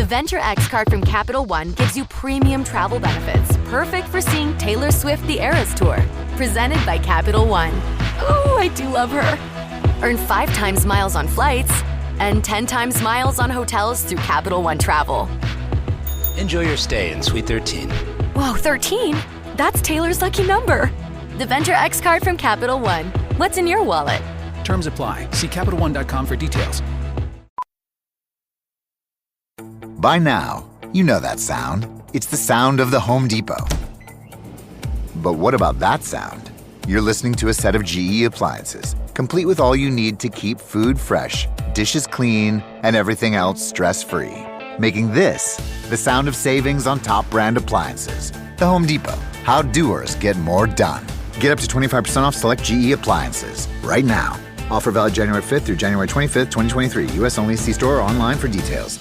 Venture X card from Capital One gives you premium travel benefits, perfect for seeing Taylor Swift The Eras Tour. Presented by Capital One. Oh, I do love her. Earn 5 times miles on flights and 10 times miles on hotels through Capital One Travel. Enjoy your stay in Suite 13. Whoa, 13? That's Taylor's lucky number. The Venture X card from Capital One. What's in your wallet? Terms apply. See CapitalOne.com for details. By now, you know that sound. It's the sound of the Home Depot. But what about that sound? You're listening to a set of GE appliances, complete with all you need to keep food fresh, dishes clean, and everything else stress-free. Making this the sound of savings on top brand appliances. The Home Depot. How doers get more done. Get up to 25% off select GE appliances right now. Offer valid January 5th through January 25th, 2023. U.S. only. See store or online for details.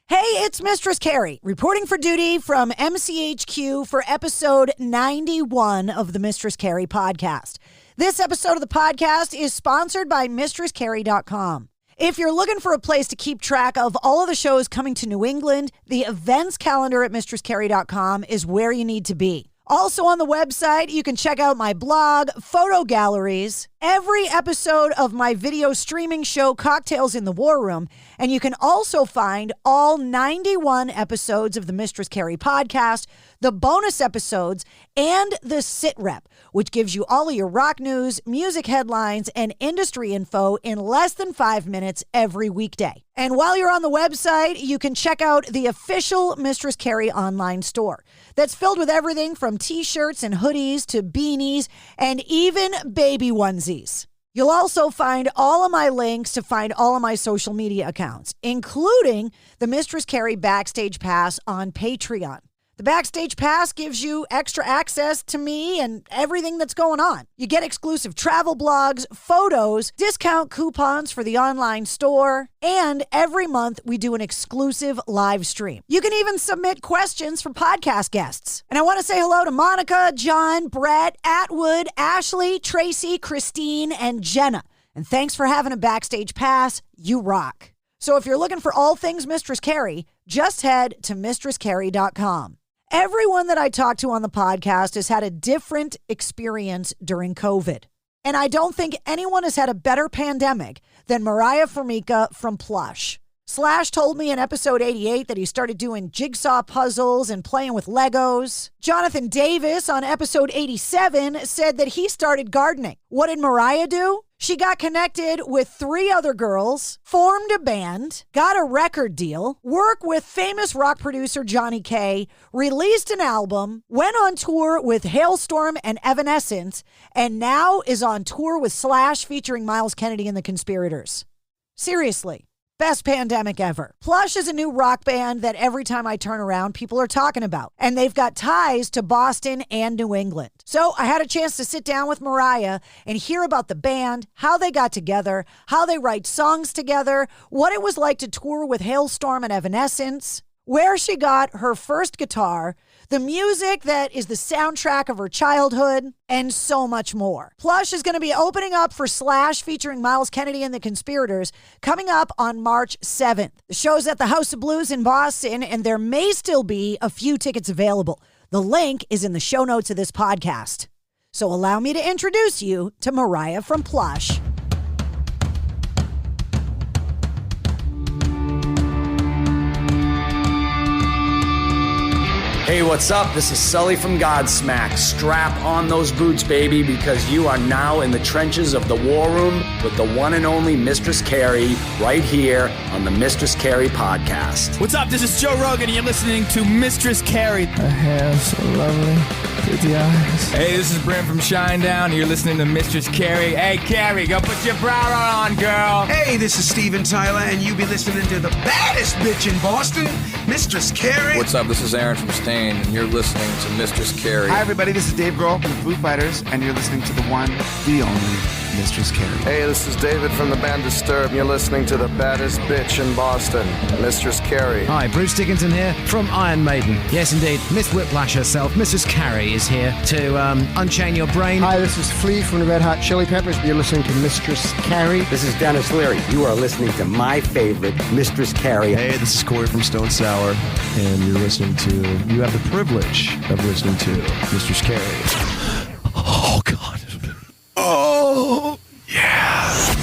Hey, it's Mistress Carrie, reporting for duty from MCHQ for episode 91 of the Mistress Carrie podcast. This episode of the podcast is sponsored by MistressCarrie.com. If you're looking for a place to keep track of all of the shows coming to New England, the events calendar at MistressCarrie.com is where you need to be. Also on the website, you can check out my blog, photo galleries, every episode of my video streaming show, Cocktails in the War Room, and you can also find all 91 episodes of the Mistress Carrie podcast, the bonus episodes, and the Sit Rep, which gives you all of your rock news, music headlines, and industry info in less than 5 minutes every weekday. And while you're on the website, you can check out the official Mistress Carrie online store that's filled with everything from t-shirts and hoodies to beanies and even baby onesies. You'll also find all of my links to find all of my social media accounts, including the Mistress Carrie Backstage Pass on Patreon. The Backstage Pass gives you extra access to me and everything that's going on. You get exclusive travel blogs, photos, discount coupons for the online store, and every month we do an exclusive live stream. You can even submit questions for podcast guests. And I want to say hello to Monica, John, Brett, Atwood, Ashley, Tracy, Christine, and Jenna. And thanks for having a Backstage Pass. You rock. So if you're looking for all things Mistress Carrie, just head to MistressCarrie.com. Everyone that I talk to on the podcast has had a different experience during COVID. And I don't think anyone has had a better pandemic than Moriah Formica from Plush. Slash told me in episode 88 that he started doing jigsaw puzzles and playing with Legos. Jonathan Davis on episode 87 said that he started gardening. What did Moriah do? She got connected with 3 other girls, formed a band, got a record deal, worked with famous rock producer Johnny K, released an album, went on tour with Hailstorm and Evanescence, and now is on tour with Slash featuring Miles Kennedy and the Conspirators. Seriously. Best pandemic ever. Plush is a new rock band that every time I turn around, people are talking about. And they've got ties to Boston and New England. So I had a chance to sit down with Moriah and hear about the band, how they got together, how they write songs together, what it was like to tour with Hailstorm and Evanescence, where she got her first guitar, the music that is the soundtrack of her childhood, and so much more. Plush is going to be opening up for Slash featuring Miles Kennedy and the Conspirators coming up on March 7th. The show's at the House of Blues in Boston, and there may still be a few tickets available. The link is in the show notes of this podcast. So allow me to introduce you to Moriah from Plush. Hey, what's up? This is Sully from Godsmack. Strap on those boots, baby, because you are now in the trenches of the war room with the one and only Mistress Carrie right here on the Mistress Carrie podcast. What's up? This is Joe Rogan, and you're listening to Mistress Carrie. Her hair is so lovely. Pretty eyes. Hey, this is Brent from Shinedown, and you're listening to Mistress Carrie. Hey, Carrie, go put your bra on, girl. Hey, this is Steven Tyler, and you be listening to the baddest bitch in Boston, Mistress Carrie. What's up? This is Aaron from Stan. Cobain, and you're listening to Mistress Carrie. Hi, everybody. This is Dave Grohl from the Foo Fighters, and you're listening to the one, the only Mistress Carrie. Hey, this is David from the band Disturbed, and you're listening to the baddest bitch in Boston, Mistress Carrie. Hi, Bruce Dickinson here from Iron Maiden. Yes, indeed, Miss Whiplash herself, Mistress Carrie, is here to unchain your brain. Hi, this is Flea from the Red Hot Chili Peppers. You're listening to Mistress Carrie. This is Dennis Leary. You are listening to my favorite, Mistress Carrie. Hey, this is Corey from Stone Sour, and you have the privilege of listening to Mistress Carrie. Oh, God. Oh, yeah.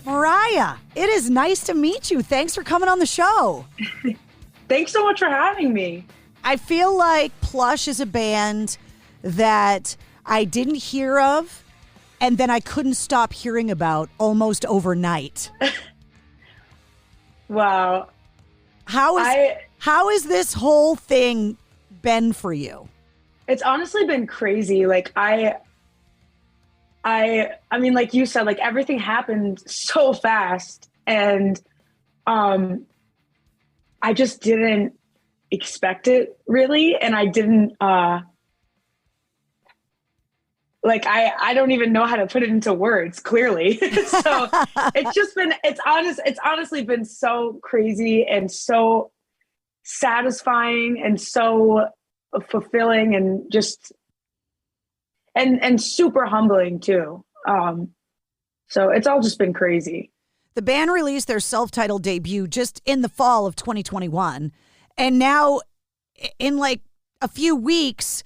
Moriah, it is nice to meet you. Thanks for coming on the show. Thanks so much for having me. I feel like Plush is a band that I didn't hear of, and then I couldn't stop hearing about almost overnight. Wow. How is this whole thing been for you? It's honestly been crazy. Like I mean, like you said, like everything happened so fast, and I just didn't expect it really, and I didn't like I don't even know how to put it into words clearly. So it's honestly been so crazy and so satisfying and so fulfilling and just and super humbling too. So it's all just been crazy. The band released their self-titled debut just in the fall of 2021, and now in like a few weeks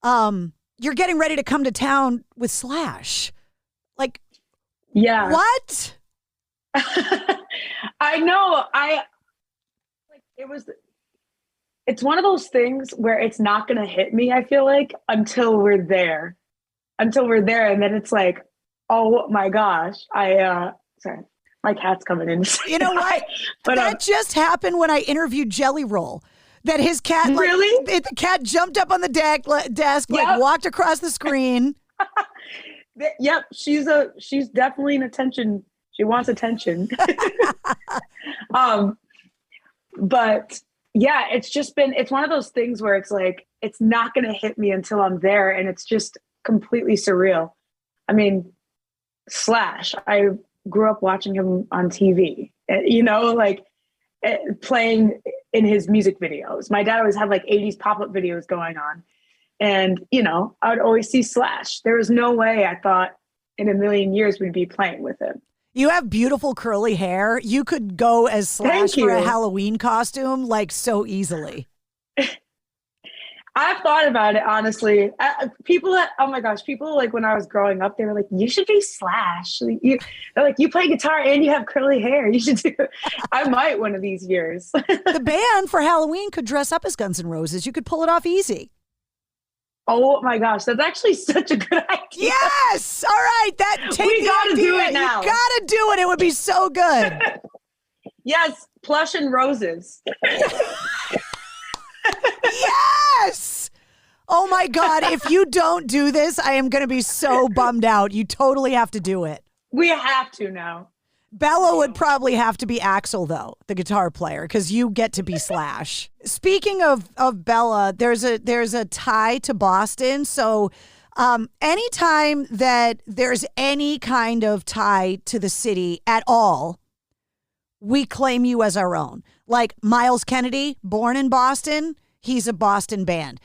you're getting ready to come to town with Slash. Like, yeah. What? I know. It's one of those things where it's not going to hit me, I feel like, until we're there. And then it's like, oh my gosh. Sorry, my cat's coming in. You know what? But that just happened when I interviewed Jelly Roll. That his cat, really? The cat jumped up on the desk, Yep. walked across the screen. Yep, she's definitely an attention. She wants attention. But yeah, it's one of those things where it's like, it's not going to hit me until I'm there. And it's just completely surreal. I mean, Slash, I grew up watching him on TV, playing in his music videos. My dad always had like 80s pop-up videos going on. And, I would always see Slash. There was no way I thought in a million years we'd be playing with him. You have beautiful curly hair. You could go as Slash for a Halloween costume like so easily. I've thought about it, honestly. People like when I was growing up, they were like, you should be Slash. They're like, you play guitar and you have curly hair. You should do it. I might one of these years. The band for Halloween could dress up as Guns N' Roses. You could pull it off easy. Oh my gosh, that's actually such a good idea. Yes! All right, we gotta do it now. You gotta do it. It would be so good. Yes, Plush and Roses. Yes! Oh my God, if you don't do this, I am going to be so bummed out. You totally have to do it. We have to now. Bella would probably have to be Axl, though, the guitar player, because you get to be Slash. Speaking of Bella, there's a tie to Boston. So anytime that there's any kind of tie to the city at all, we claim you as our own. Like Miles Kennedy, born in Boston, he's a Boston band.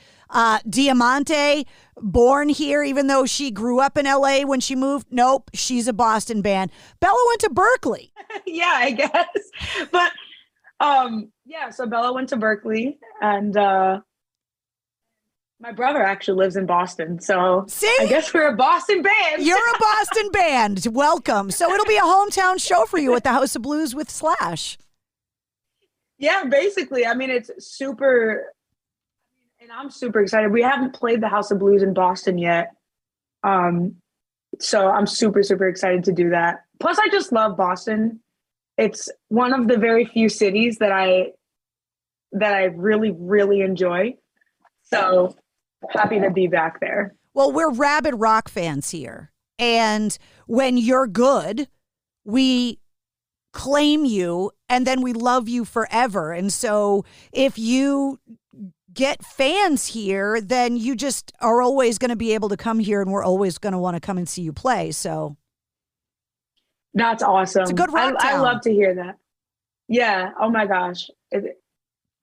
Diamante, born here, even though she grew up in LA when she moved. Nope, she's a Boston band. Bella went to Berkeley. Yeah, I guess. But so Bella went to Berkeley, and my brother actually lives in Boston. So see? I guess we're a Boston band. You're a Boston band. Welcome. So it'll be a hometown show for you at the House of Blues with Slash. Yeah, basically. I mean, it's super. And I'm super excited. We haven't played the House of Blues in Boston yet. So I'm super, super excited to do that. Plus, I just love Boston. It's one of the very few cities that I really, really enjoy. So happy to be back there. Well, we're rabid rock fans here. And when you're good, we claim you and then we love you forever. And so if you get fans here, then you just are always going to be able to come here and we're always going to want to come and see you play. So that's awesome. It's a good rock I town. love to hear that. Yeah. Oh my gosh.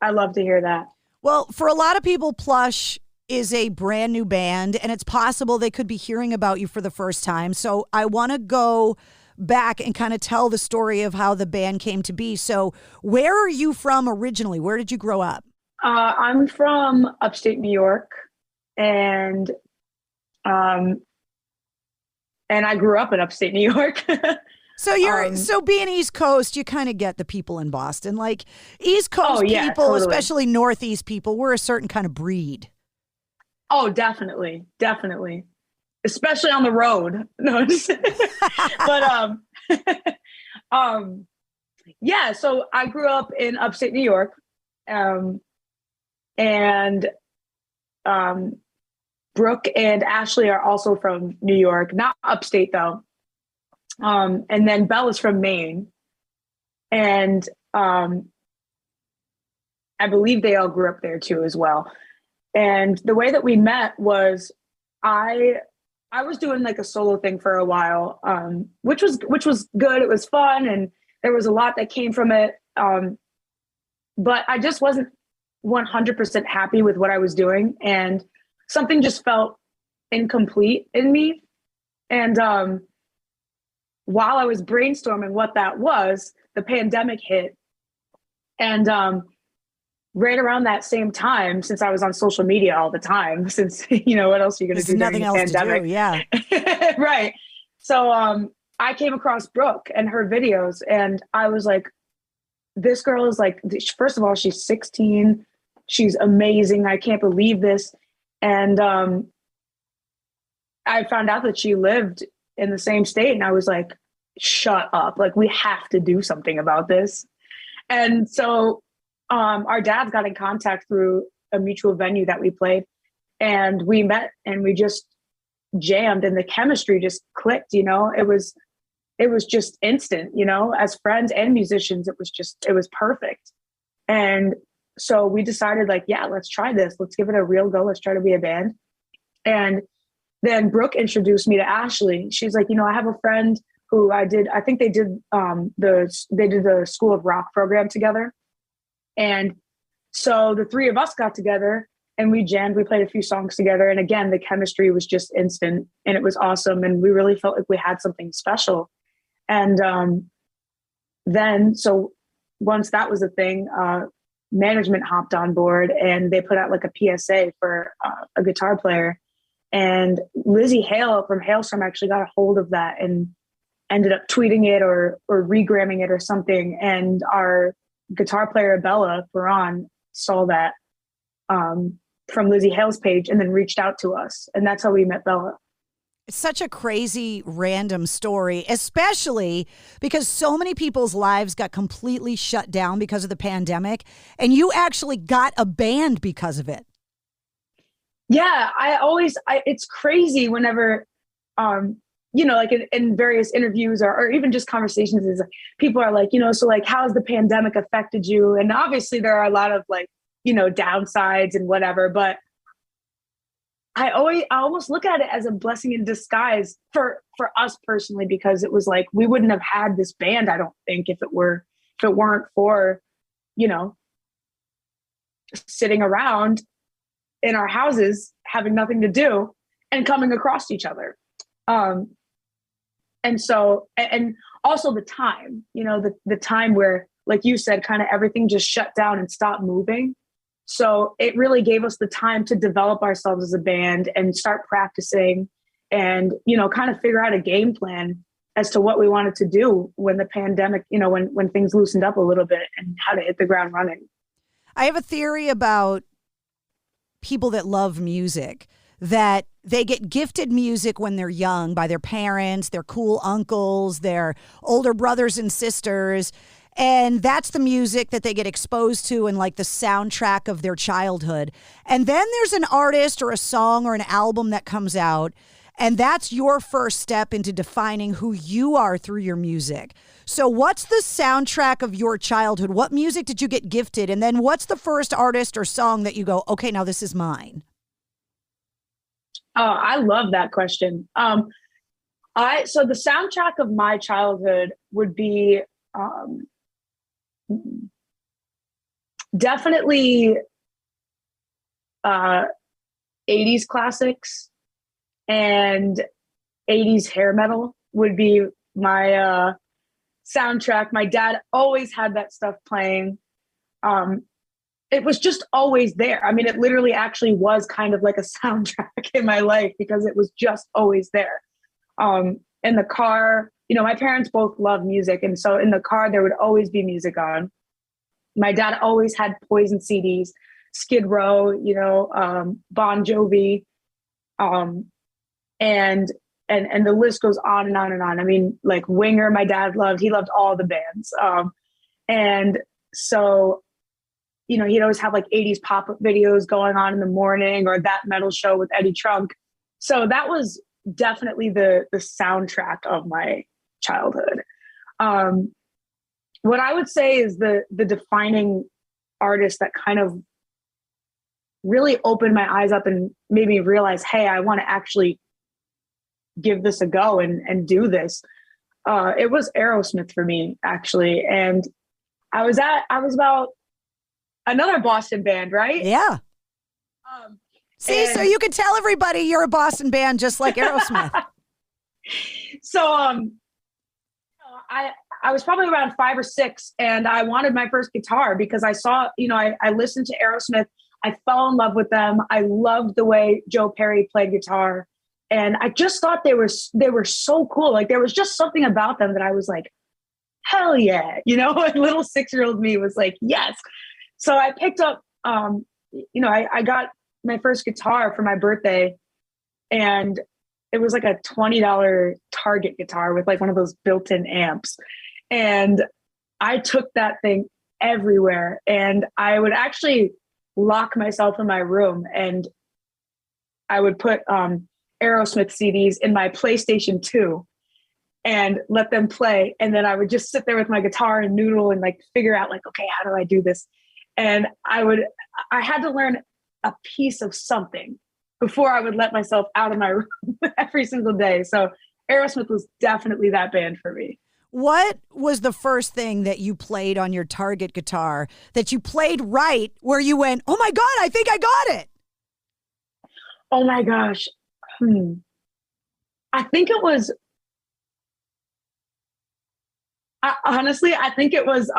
I love to hear that. Well, for a lot of people, Plush is a brand new band, and it's possible they could be hearing about you for the first time. So I want to go back and kind of tell the story of how the band came to be. So where are you from originally? Where did you grow up? I'm from upstate New York, and I grew up in upstate New York. So you're so being East Coast, you kind of get the people in Boston, like East Coast people, totally. especially Northeast people. We're a certain kind of breed. Oh, definitely, definitely, especially on the road. No, but yeah. So I grew up in upstate New York, and Brooke and Ashley are also from New York, not upstate though. And then Bella's from Maine, and I believe they all grew up there too as well. And the way that we met was I was doing like a solo thing for a while, which was good. It was fun, and there was a lot that came from it. But I just wasn't 100% happy with what I was doing, and something just felt incomplete in me. And while I was brainstorming what that was, the pandemic hit. And right around that same time, since I was on social media all the time, since, what else are you going to do during the pandemic? To do, yeah. Right. So I came across Brooke and her videos, and I was like, this girl is like, first of all, she's 16. She's amazing. I can't believe this. And I found out that she lived in the same state, and I was like, shut up. Like, we have to do something about this. And so our dads got in contact through a mutual venue that we played, and we met and we just jammed, and the chemistry just clicked. It was just instant, as friends and musicians. It was perfect. And so we decided, like, yeah, let's try this. Let's give it a real go. Let's try to be a band. And then Brooke introduced me to Ashley. She's like, I have a friend who I think they did the School of Rock program together. And so the three of us got together and we jammed. We played a few songs together. And again, the chemistry was just instant, and it was awesome. And we really felt like we had something special. And then, so once that was a thing, management hopped on board, and they put out like a PSA for a guitar player. And Lizzie Hale from Hailstorm actually got a hold of that and ended up tweeting it or regramming it or something. And our guitar player, Bella Ferran, saw that from Lizzie Hale's page and then reached out to us. And that's how we met Bella. It's such a crazy, random story, especially because so many people's lives got completely shut down because of the pandemic. And you actually got a band because of it. Yeah, it's crazy whenever, like in various interviews or even just conversations, is people are like, so like, how's the pandemic affected you? And obviously there are a lot of like, downsides and whatever, but I almost look at it as a blessing in disguise for us personally, because it was like, we wouldn't have had this band, I don't think, if it weren't for, sitting around in our houses, having nothing to do and coming across each other. And so, and also the time, the time where, like you said, kind of everything just shut down and stopped moving. So it really gave us the time to develop ourselves as a band and start practicing and, kind of figure out a game plan as to what we wanted to do when the pandemic, when things loosened up a little bit, and how to hit the ground running. I have a theory about people that love music, that they get gifted music when they're young by their parents, their cool uncles, their older brothers and sisters. And that's the music that they get exposed to and like the soundtrack of their childhood. And then there's an artist or a song or an album that comes out, And that's your first step into defining who you are through your music. So what's the soundtrack of your childhood? What music did you get gifted? And then what's the first artist or song that you go, okay, now this is mine? Oh, I love that question. So the soundtrack of my childhood would be definitely 80s classics, and 80s hair metal would be my soundtrack. My dad always had that stuff playing. It was just always there. I mean, it literally actually was kind of like a soundtrack in my life because it was just always there. In the car, my parents both love music. And so in the car, there would always be music on. My dad always had Poison CDs, Skid Row, Bon Jovi. And the list goes on and on and on. I mean, like Winger, my dad he loved all the bands. And so, he'd always have like 80s pop-up videos going on in the morning, or That Metal Show with Eddie Trunk. So that was definitely the soundtrack of my childhood. What I would say is the defining artist that kind of really opened my eyes up and made me realize, hey, I want to actually give this a go and do this. It was Aerosmith for me, actually. And I was about another Boston band, right? Yeah. So you can tell everybody you're a Boston band, just like Aerosmith. So, I was probably around 5 or 6, and I wanted my first guitar because I saw, I listened to Aerosmith. I fell in love with them. I loved the way Joe Perry played guitar. And I just thought they were so cool. Like there was just something about them that I was like, hell yeah. A little 6-year-old me was like, yes. So I picked up, I got my first guitar for my birthday, and it was like a $20 Target guitar with like one of those built-in amps. And I took that thing everywhere, and I would actually lock myself in my room, and I would put Aerosmith CDs in my PlayStation 2 and let them play. And then I would just sit there with my guitar and noodle and like figure out like, okay, how do I do this? And I had to learn a piece of something before I would let myself out of my room every single day. So Aerosmith was definitely that band for me. What was the first thing that you played on your Target guitar that you played right, where you went, oh my God, I think I got it? Oh my gosh. I think it was, honestly, I think it was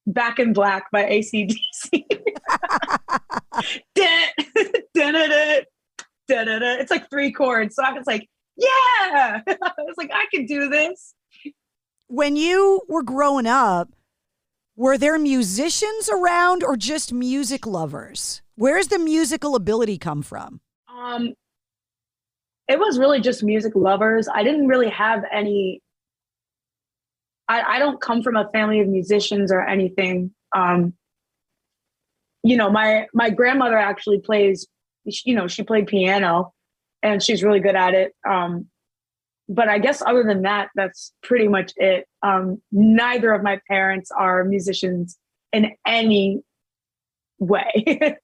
Back in Black by AC/DC. It's like 3 chords. So I was like, yeah, I was like, I can do this. When you were growing up, were there musicians around or just music lovers? Where's the musical ability come from? It was really just music lovers. I didn't really have any, I don't come from a family of musicians or anything. My grandmother actually plays, she played piano and she's really good at it. But I guess other than that, that's pretty much it. Neither of my parents are musicians in any way.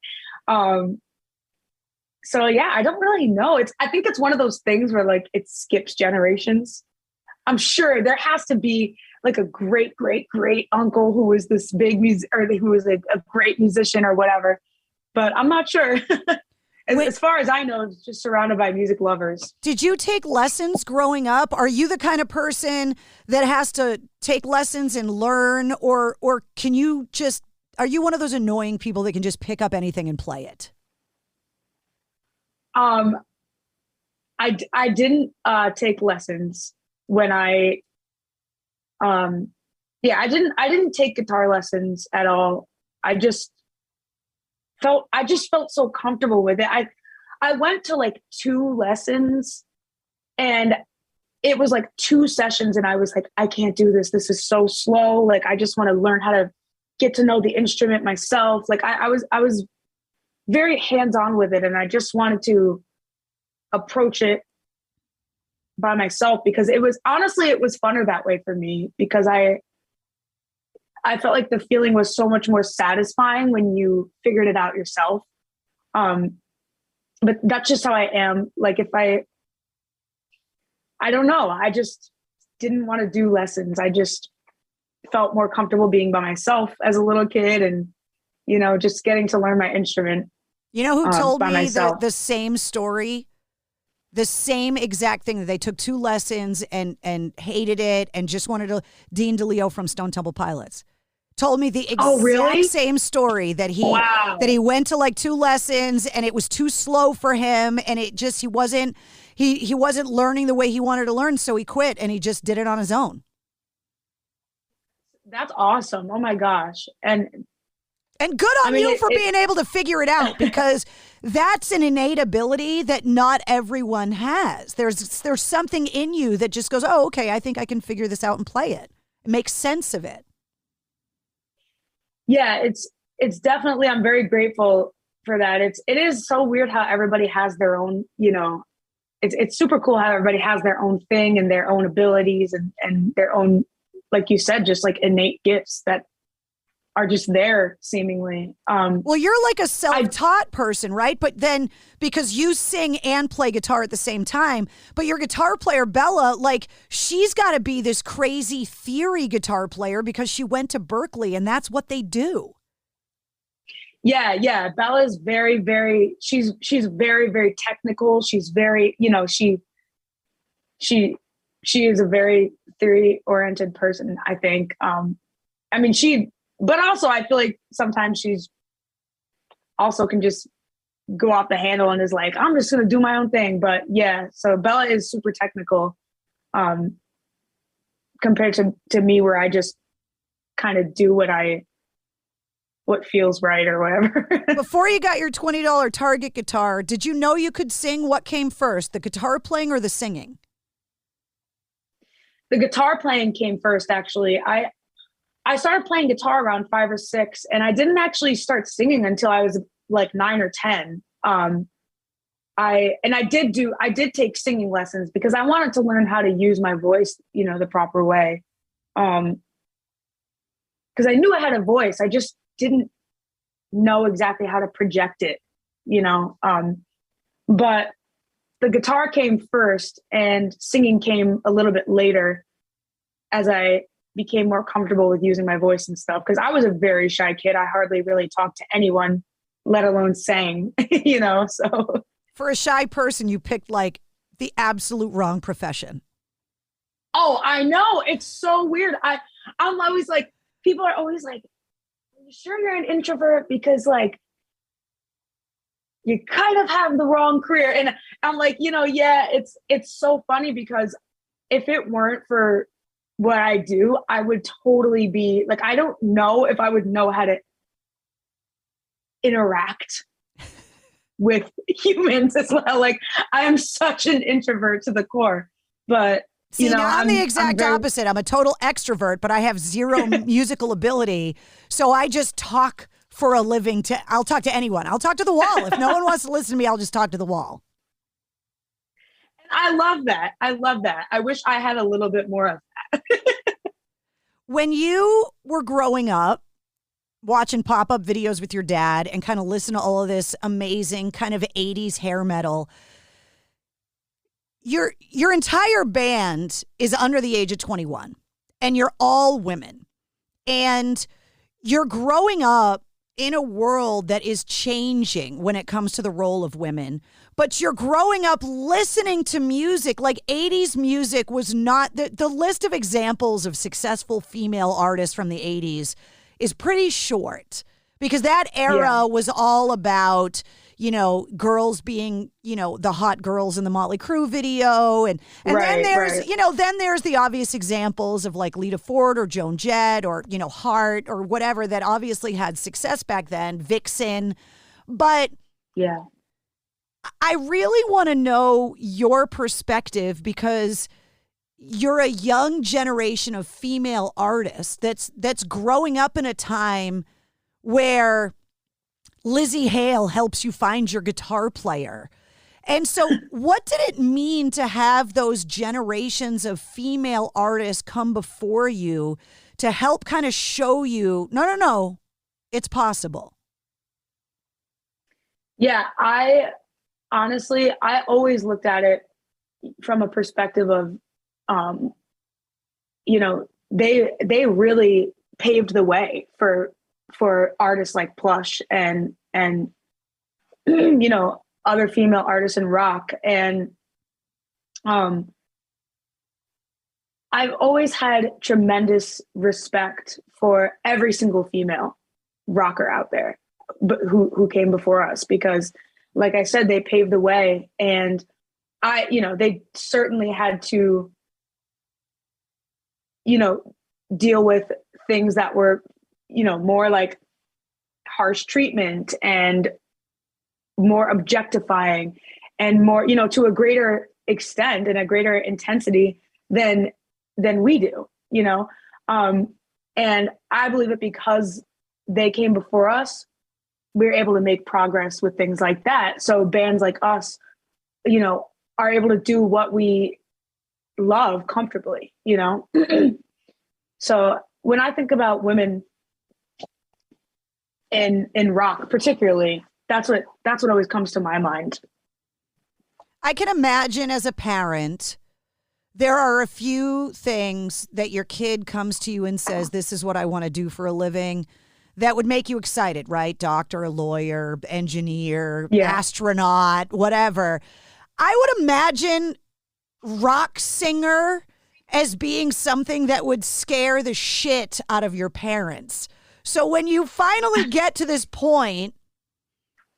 So yeah, I don't really know. I think it's one of those things where like it skips generations. I'm sure there has to be like a great, great, great uncle who was this big or who was a great musician or whatever, but I'm not sure. As far as I know, it's just surrounded by music lovers. Did you take lessons growing up? Are you the kind of person that has to take lessons and learn, or can you are you one of those annoying people that can just pick up anything and play it? I didn't take lessons when I didn't take guitar lessons at all. I just felt so comfortable with it. I went to like 2 lessons, and it was like 2 sessions, and I was like, I can't do this. This is so slow. Like, I just want to learn how to get to know the instrument myself. Like I was very hands-on with it, and I just wanted to approach it by myself, because it was funner that way for me, because I felt like the feeling was so much more satisfying when you figured it out yourself. But that's just how I am. Like if I don't know, I just didn't want to do lessons. I just felt more comfortable being by myself as a little kid, and, you know, just getting to learn my instrument. You know who told me the same story? The same exact thing, that they took 2 lessons and hated it and just wanted to. Dean DeLeo from Stone Temple Pilots told me the exact same story, that he went to like 2 lessons and it was too slow for him, and it just he wasn't learning the way he wanted to learn, so he quit and he just did it on his own. That's awesome. Oh my gosh. And good on you for being able to figure it out, because that's an innate ability that not everyone has. There's something in you that just goes, oh, okay, I think I can figure this out and play it. It makes sense of it. Yeah, it's definitely, I'm very grateful for that. It is so weird how everybody has their own, you know, it's super cool how everybody has their own thing and their own abilities and their own, like you said, just like innate gifts that are just there seemingly. Well, you're like a self-taught person, right? But then because you sing and play guitar at the same time, but your guitar player, Bella, like she's got to be this crazy theory guitar player because she went to Berkeley and that's what they do. Yeah. Bella is very, very, she's very, very technical. She's very, you know, she is a very theory-oriented person, I think. But also I feel like sometimes she's also can just go off the handle and is like, I'm just going to do my own thing. But yeah, so Bella is super technical compared to me, where I just kind of do what feels right or whatever. Before you got your $20 Target guitar, did you know you could sing? What came first, the guitar playing or the singing? The guitar playing came first, actually. I started playing guitar around 5 or 6, and I didn't actually start singing until I was like 9 or 10. I did take singing lessons because I wanted to learn how to use my voice, you know, the proper way. Because I knew I had a voice. I just didn't know exactly how to project it, you know. But the guitar came first and singing came a little bit later as I became more comfortable with using my voice and stuff. Because I was a very shy kid. I hardly really talked to anyone, let alone sang, you know, so. For a shy person, you picked like the absolute wrong profession. Oh, I know. It's so weird. I'm always like, people are always like, are you sure you're an introvert? Because like, you kind of have the wrong career. And I'm like, you know, yeah, it's so funny because if it weren't for what I do, I would totally be like, I don't know if I would know how to interact with humans as well. Like I am such an introvert to the core, but see, you know, I'm the exact opposite. I'm a total extrovert, but I have zero musical ability. So I just talk for a living. I'll talk to anyone. I'll talk to the wall. If no one wants to listen to me, I'll just talk to the wall. I love that. I wish I had a little bit more of that. When you were growing up, watching pop-up videos with your dad and kind of listen to all of this amazing kind of 80s hair metal, your entire band is under the age of 21 and you're all women. And you're growing up in a world that is changing when it comes to the role of women, but you're growing up listening to music. Like 80s music was not, the list of examples of successful female artists from the 80s is pretty short because that era was all about, you know, girls being, you know, the hot girls in the Motley Crue video. And then there's, you know, then there's the obvious examples of like Lita Ford or Joan Jett or, you know, Heart or whatever that obviously had success back then, Vixen. But yeah, I really want to know your perspective because you're a young generation of female artists that's growing up in a time where Lizzie Hale helps you find your guitar player. And so what did it mean to have those generations of female artists come before you to help kind of show you, no, it's possible? Yeah, I always looked at it from a perspective of, they really paved the way for artists like Plush and other female artists in rock. And I've always had tremendous respect for every single female rocker out there who came before us, because like I said, they paved the way. And they certainly had to, deal with things that were, more like harsh treatment and more objectifying and more, to a greater extent and a greater intensity than we do, and I believe that because they came before us, we were able to make progress with things like that. So bands like us, are able to do what we love comfortably, So when I think about women in rock, particularly, that's what always comes to my mind. I can imagine as a parent, there are a few things that your kid comes to you and says, this is what I want to do for a living, that would make you excited, right? Doctor, lawyer, engineer, astronaut, whatever. I would imagine rock singer as being something that would scare the shit out of your parents. So when you finally get to this point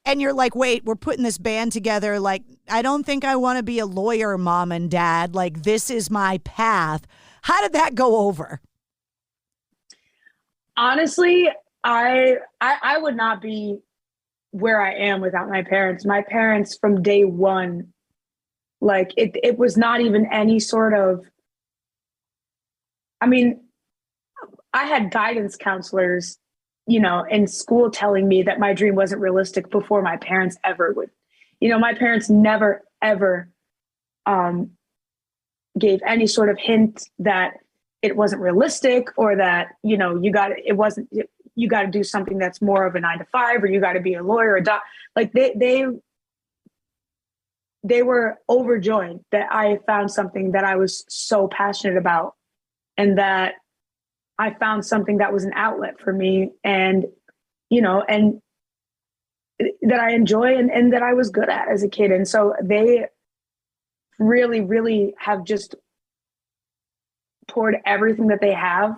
and you're like, wait, we're putting this band together, like, I don't think I want to be a lawyer, mom and dad. Like, this is my path. How did that go over? Honestly, I would not be where I am without my parents. My parents from day one, like it was not even any sort of, I mean, I had guidance counselors, in school telling me that my dream wasn't realistic before my parents ever would. My parents never, ever gave any sort of hint that it wasn't realistic or that, you got to do something that's more of a 9-to-5, or you got to be a lawyer or a doc. Like they were overjoyed that I found something that I was so passionate about, and that I found something that was an outlet for me, and, and that I enjoy and that I was good at as a kid. And so they really, really have just poured everything that they have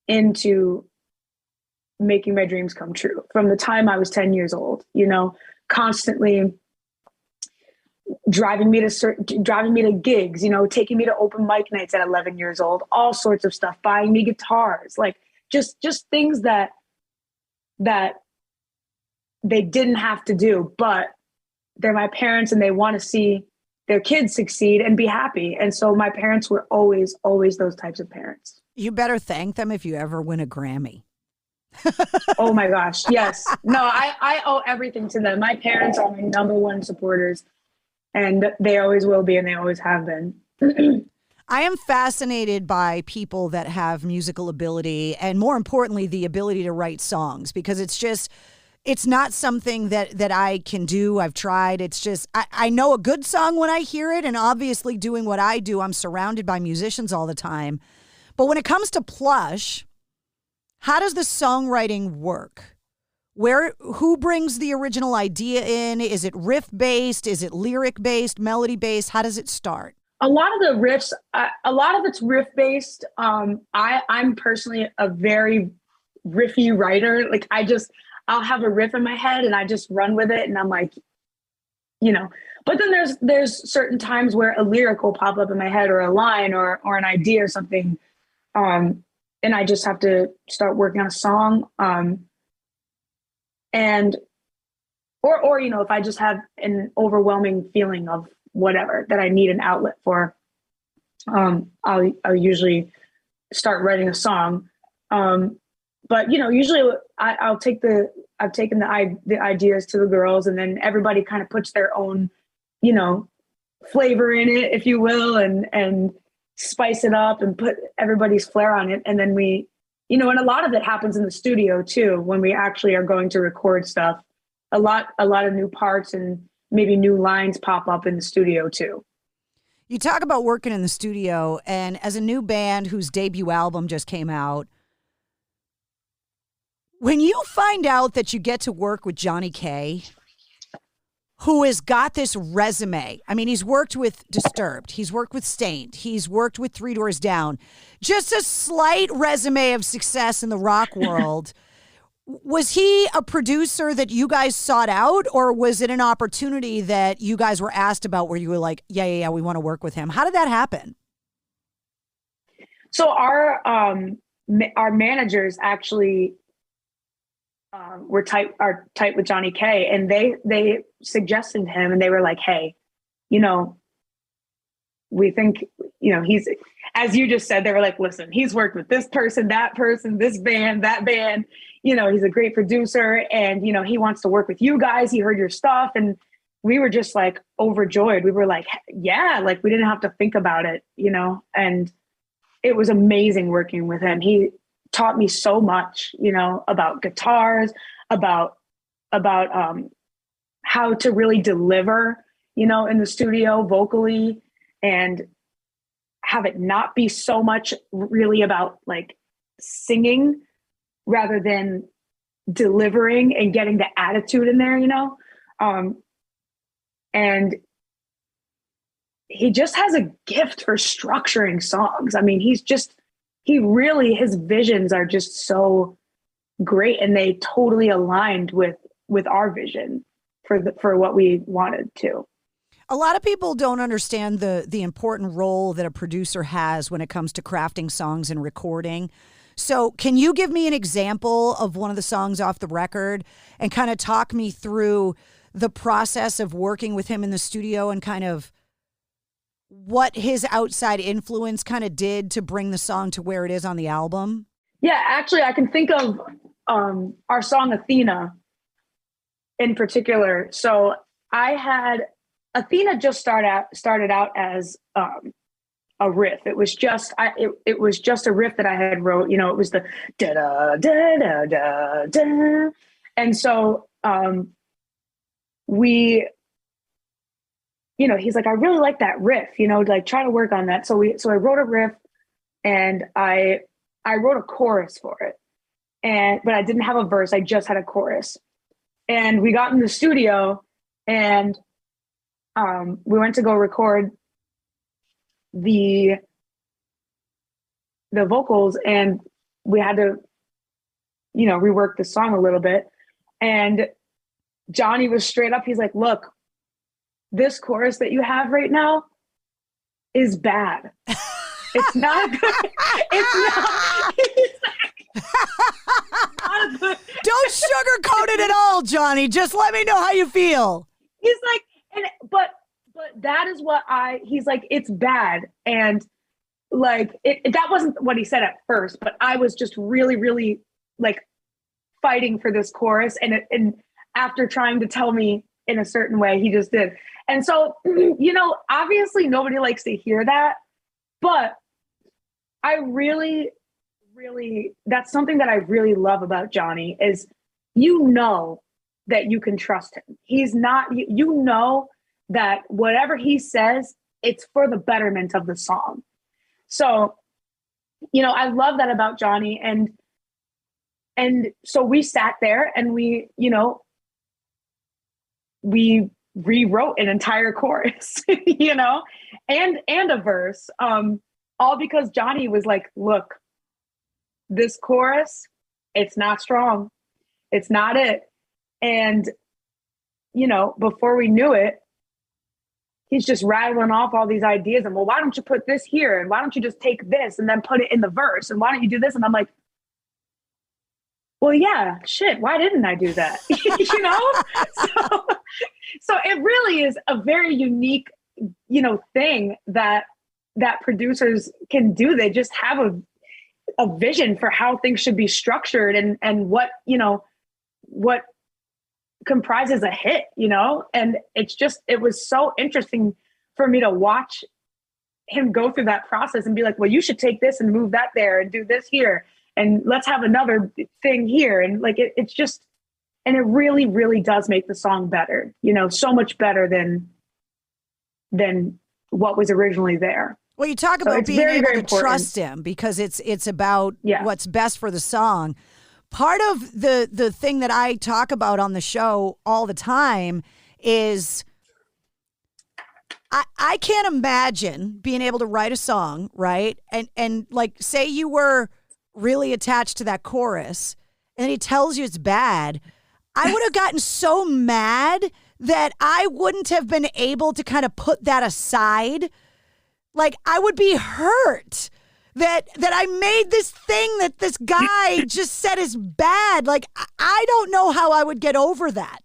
into making my dreams come true from the time I was 10 years old, constantly driving me to gigs, taking me to open mic nights at 11 years old, all sorts of stuff, buying me guitars, like just things that they didn't have to do, but they're my parents and they want to see their kids succeed and be happy. And so my parents were always those types of parents. You better thank them if you ever win a Grammy. Oh my gosh. Yes. No, I owe everything to them. My parents are my number one supporters, and they always will be, and they always have been. I am fascinated by people that have musical ability, and more importantly, the ability to write songs, because it's not something that I can do. I've tried. It's just, I know a good song when I hear it, and obviously doing what I do, I'm surrounded by musicians all the time. But when it comes to Plush, how does the songwriting work? Who brings the original idea in? Is it riff based? Is it lyric based, melody based? How does it start? A lot of the riffs, a lot of it's riff based. I'm personally a very riffy writer. Like I'll have a riff in my head and I just run with it, and I'm like, but then there's certain times where a lyric will pop up in my head, or a line or an idea or something. And I just have to start working on a song. And if I just have an overwhelming feeling of whatever that I need an outlet for, I'll usually start writing a song. But usually I've taken the ideas to the girls, and then everybody kind of puts their own you know, flavor in it, if you will, and spice it up and put everybody's flair on it. And then we, you know, and a lot of it happens in the studio too, when we actually are going to record stuff. A lot of new parts and maybe new lines pop up in the studio too. You talk about working in the studio, and as a new band whose debut album just came out, when you find out that you get to work with Johnny K, who has got this resume. I mean, he's worked with Disturbed. He's worked with Stained. He's worked with Three Doors Down. Just a slight resume of success in the rock world. Was he a producer that you guys sought out, or was it an opportunity that you guys were asked about where you were like, yeah, we want to work with him? How did that happen? So our managers actually are tight with Johnny K, and they suggested him, and they were like, hey, you know, we think, you know, he's, as you just said, they were like, listen, he's worked with this person, this band, that band, you know, he's a great producer, and, you know, he wants to work with you guys. He heard your stuff. And we were just like overjoyed. We were like, yeah, like we didn't have to think about it, you know, and it was amazing working with him. He taught me so much, you know, about guitars, about how to really deliver, you know, in the studio vocally, and have it not be so much really about like singing rather than delivering and getting the attitude in there, you know? And he just has a gift for structuring songs. I mean, his visions are just so great, and they totally aligned with our vision for what we wanted to. A lot of people don't understand the important role that a producer has when it comes to crafting songs and recording. So can you give me an example of one of the songs off the record and kind of talk me through the process of working with him in the studio and kind of what his outside influence kind of did to bring the song to where it is on the album? Yeah, actually, I can think of our song Athena in particular. So Athena just started out as a riff. It was just it was just a riff that I had wrote. You know, it was the da da da da da da, and so we, you know, he's like, I really like that riff. You know, like try to work on that. So I wrote a riff, and I wrote a chorus for it, but I didn't have a verse. I just had a chorus, and we got in the studio, and we went to go record the vocals, and we had to, you know, rework the song a little bit. And Johnny was straight up. He's like, look, this chorus that you have right now is bad. It's not good. It's not good. Don't sugarcoat it at all, Johnny. Just let me know how you feel. He's like, but that is what he's like, it's bad. And like, that wasn't what he said at first, but I was just really, really like fighting for this chorus. And after trying to tell me in a certain way, he just did. And so, you know, obviously nobody likes to hear that, but I really, really, that's something that I really love about Johnny is, you know, that you can trust him. He's not, you know, that whatever he says, it's for the betterment of the song. So, you know, I love that about Johnny. And so we sat there and we, you know, we rewrote an entire chorus, you know, and a verse, all because Johnny was like, look, this chorus, it's not strong. It's not it. And, you know, before we knew it, he's just rattling off all these ideas. And, well, why don't you put this here? And why don't you just take this and then put it in the verse? And why don't you do this? And I'm like, well, yeah, shit, why didn't I do that? You know? So it really is a very unique, you know, thing that producers can do. They just have a vision for how things should be structured and what, you know, what comprises a hit, you know? And it was so interesting for me to watch him go through that process and be like, well, you should take this and move that there and do this here. And let's have another thing here. And like, it's just, and it really, really does make the song better, you know, so much better than what was originally there. Well, you talk about being able to trust him because it's about what's best for the song. Part of the thing that I talk about on the show all the time is I can't imagine being able to write a song, right? And like, say you were really attached to that chorus and he tells you it's bad. I would have gotten so mad that I wouldn't have been able to kind of put that aside. Like, I would be hurt that I made this thing that this guy just said is bad. Like, I don't know how I would get over that.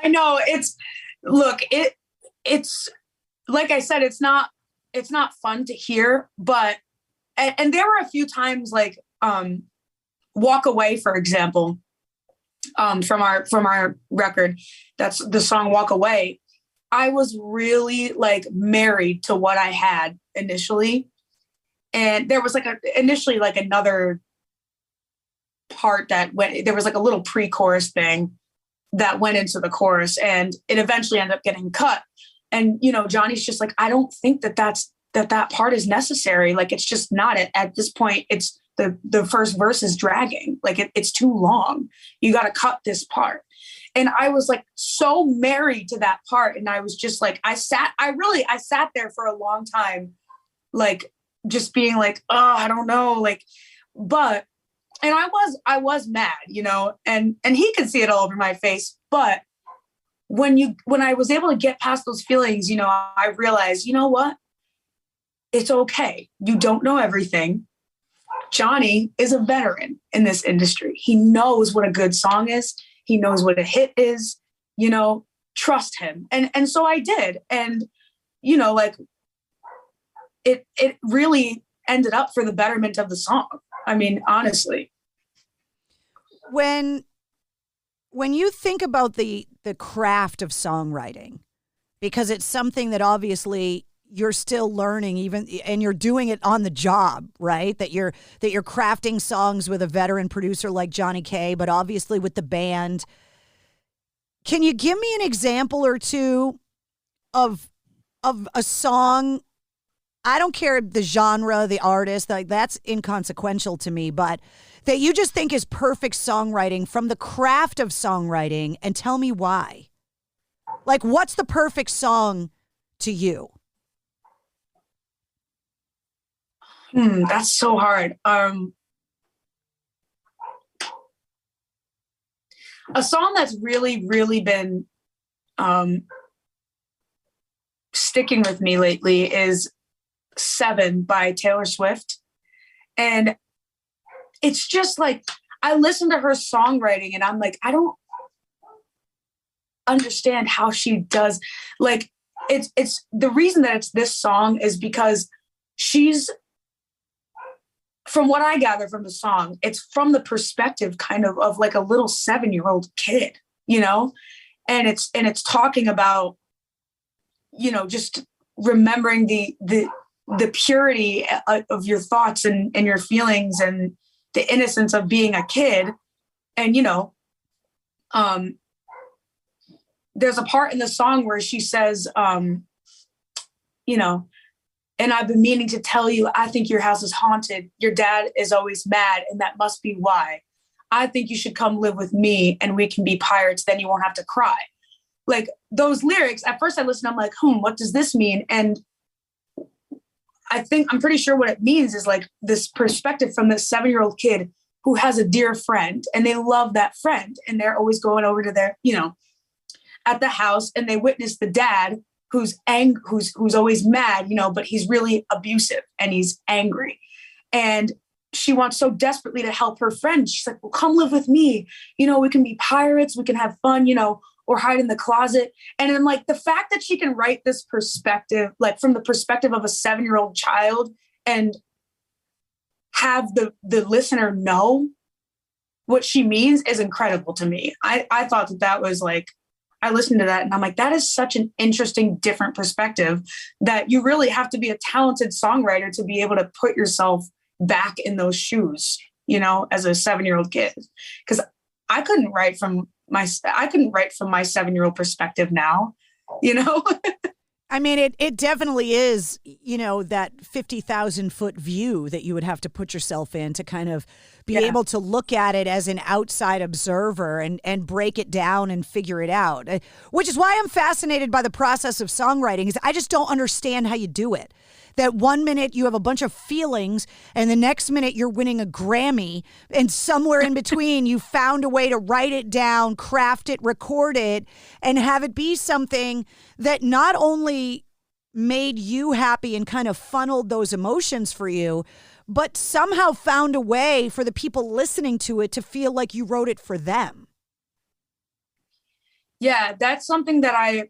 I know it's like I said, it's not fun to hear, but, and there were a few times like, Walk Away, for example, from our record, that's the song Walk Away. I was really like married to what I had initially. And there was like initially like another part that there was like a little pre-chorus thing that went into the chorus and it eventually ended up getting cut. And, you know, Johnny's just like, I don't think that part is necessary. Like, it's just not it at this point. It's the first verse is dragging. Like it's too long. You got to cut this part. And I was like so married to that part. And I was just like, I sat there for a long time, like just being like, oh, I don't know. Like, but, and I was mad, you know, and he could see it all over my face. But when I was able to get past those feelings, you know, I realized, you know what? It's okay. You don't know everything. Johnny is a veteran in this industry. He knows what a good song is. He knows what a hit is, you know, trust him. And so I did. And, you know, like it really ended up for the betterment of the song. I mean, honestly. When you think about the craft of songwriting, because it's something that obviously you're still learning and you're doing it on the job, right? That you're crafting songs with a veteran producer like Johnny K, but obviously with the band. Can you give me an example or two of a song? I don't care the genre, the artist, like that's inconsequential to me, but that you just think is perfect songwriting from the craft of songwriting, and tell me why. Like, what's the perfect song to you? That's so hard. A song that's really, really been sticking with me lately is 7 by Taylor Swift. And it's just like, I listen to her songwriting and I'm like, I don't understand how she does. Like, it's the reason that it's this song is because she's, from what I gather from the song, it's from the perspective kind of like a little 7-year-old kid, you know, and it's talking about, you know, just remembering the purity of your thoughts and your feelings and the innocence of being a kid. And, you know, there's a part in the song where she says, you know, and I've been meaning to tell you, I think your house is haunted. Your dad is always mad, and that must be why. I think you should come live with me, and we can be pirates. Then you won't have to cry. Like, those lyrics, at first I listened, I'm like, what does this mean? And I'm pretty sure what it means is like this perspective from this 7-year-old kid who has a dear friend, and they love that friend. And they're always going over to their, you know, at the house, and they witness the dad who's always mad, you know, but he's really abusive and he's angry. And she wants so desperately to help her friend. She's like, well, come live with me. You know, we can be pirates. We can have fun, you know, or hide in the closet. And then like the fact that she can write this perspective, like from the perspective of a 7-year-old child, and have the listener know what she means is incredible to me. I thought that was like, I listened to that and I'm like, that is such an interesting, different perspective that you really have to be a talented songwriter to be able to put yourself back in those shoes, as a 7-year-old kid. Because I couldn't write from my 7-year-old perspective now, I mean, it definitely is, that 50,000 foot view that you would have to put yourself in to kind of be able to look at it as an outside observer and break it down and figure it out, which is why I'm fascinated by the process of songwriting is I just don't understand how you do it. That 1 minute you have a bunch of feelings and the next minute you're winning a Grammy and somewhere in between you found a way to write it down, craft it, record it, and have it be something that not only made you happy and kind of funneled those emotions for you, but somehow found a way for the people listening to it to feel like you wrote it for them. Yeah, that's something that I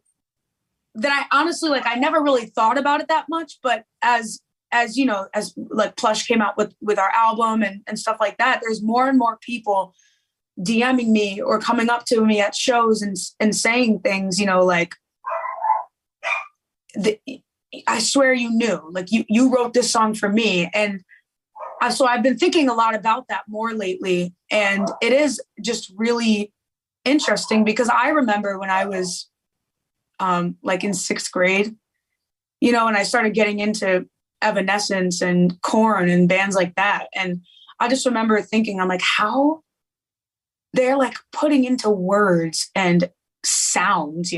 honestly, like, I never really thought about it that much, but as like Plush came out with our album and stuff like that, there's more and more people DMing me or coming up to me at shows and saying things, like, I swear you knew, like you wrote this song for me. And so I've been thinking a lot about that more lately. And it is just really interesting because I remember when I was like in 6th grade, and I started getting into Evanescence and Korn and bands like that. And I just remember thinking, I'm like, how they're like putting into words and sounds,